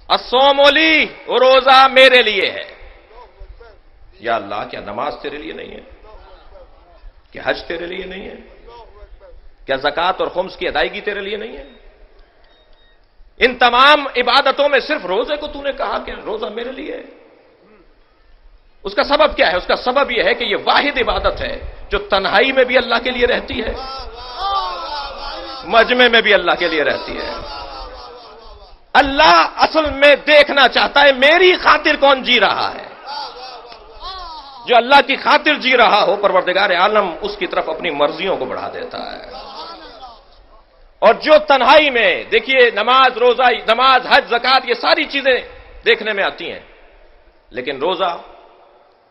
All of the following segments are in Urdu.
الصوم لی، روزہ میرے لیے ہے۔ یا اللہ، کیا نماز تیرے لیے نہیں ہے؟ کیا حج تیرے لیے نہیں ہے؟ کیا زکوٰۃ اور خمس کی ادائیگی تیرے لیے نہیں ہے؟ ان تمام عبادتوں میں صرف روزے کو تو نے کہا کہ روزہ میرے لیے ہے۔ اس کا سبب کیا ہے؟ اس کا سبب یہ ہے کہ یہ واحد عبادت ہے جو تنہائی میں بھی اللہ کے لیے رہتی ہے، مجمع میں بھی اللہ کے لیے رہتی ہے۔ اللہ اصل میں دیکھنا چاہتا ہے میری خاطر کون جی رہا ہے۔ جو اللہ کی خاطر جی رہا ہو، پروردگار عالم اس کی طرف اپنی مرضیوں کو بڑھا دیتا ہے۔ اور جو تنہائی میں، دیکھیے نماز، روزہ، نماز، حج، زکوٰۃ، یہ ساری چیزیں دیکھنے میں آتی ہیں، لیکن روزہ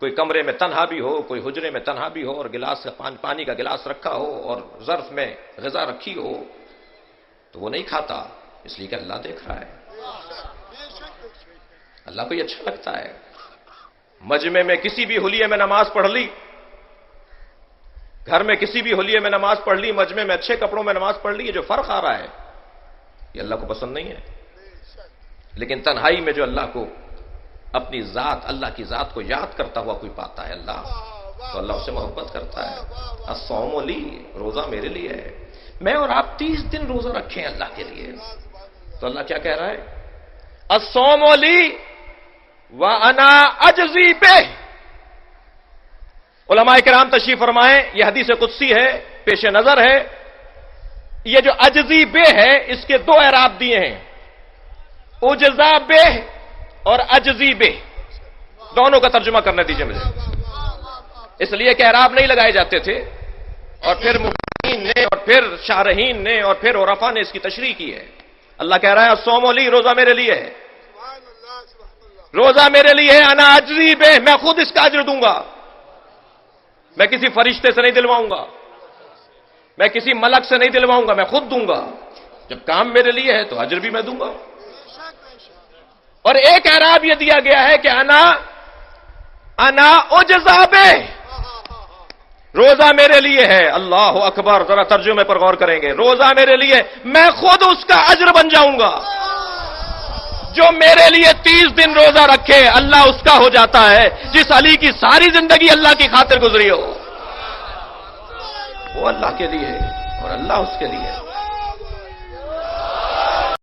کوئی کمرے میں تنہا بھی ہو، کوئی حجرے میں تنہا بھی ہو، اور گلاس پانی کا گلاس رکھا ہو اور ظرف میں غذا رکھی ہو تو وہ نہیں کھاتا، اس لیے کہ اللہ دیکھ رہا ہے۔ اللہ کو یہ اچھا لگتا ہے۔ مجمع میں کسی بھی حلیے میں نماز پڑھ لی، گھر میں کسی بھی حلیے میں نماز پڑھ لی، مجمع میں اچھے کپڑوں میں نماز پڑھ لی، یہ جو فرق آ رہا ہے یہ اللہ کو پسند نہیں ہے۔ لیکن تنہائی میں جو اللہ کو اپنی ذات، اللہ کی ذات کو یاد کرتا ہوا کوئی پاتا ہے اللہ، تو اللہ اسے محبت کرتا ہے۔ الصوم لی، روزہ میرے لیے ہے۔ میں اور آپ 30 دن روزہ رکھیں اللہ کے لیے، تو اللہ کیا کہہ رہا ہے؟ الصوم لی وانا اجزی بہ۔ علماء کرام تشریف فرمائیں، یہ حدیث قدسی ہے، پیش نظر ہے۔ یہ جو اجزی بہ ہے، اس کے 2 اعراب دیے ہیں، اجزا بہ اور اجزی بہ، دونوں کا ترجمہ کرنے دیجئے مجھے، اس لیے کہ اعراب نہیں لگائے جاتے تھے، اور پھر مفسرین نے اور پھر شارحین نے اور پھر عرفاء نے اس کی تشریح کی ہے۔ اللہ کہہ رہا ہے الصوم لی، روزہ میرے لیے ہے، روزہ میرے لیے ہے، انا اجزی بہ، میں خود اس کا اجر دوں گا، میں کسی فرشتے سے نہیں دلواؤں گا، میں کسی ملک سے نہیں دلواؤں گا، میں خود دوں گا۔ جب کام میرے لیے ہے تو اجر بھی میں دوں گا۔ اور ایک اعراب یہ دیا گیا ہے کہ انا اجزا بہ، روزہ میرے لیے ہے۔ اللہ اکبر، ذرا ترجمے پر غور کریں گے، روزہ میرے لیے، میں خود اس کا اجر بن جاؤں گا۔ جو میرے لیے 30 دن روزہ رکھے، اللہ اس کا ہو جاتا ہے۔ جس علی کی ساری زندگی اللہ کی خاطر گزری ہو، وہ اللہ کے لیے اور اللہ اس کے لیے۔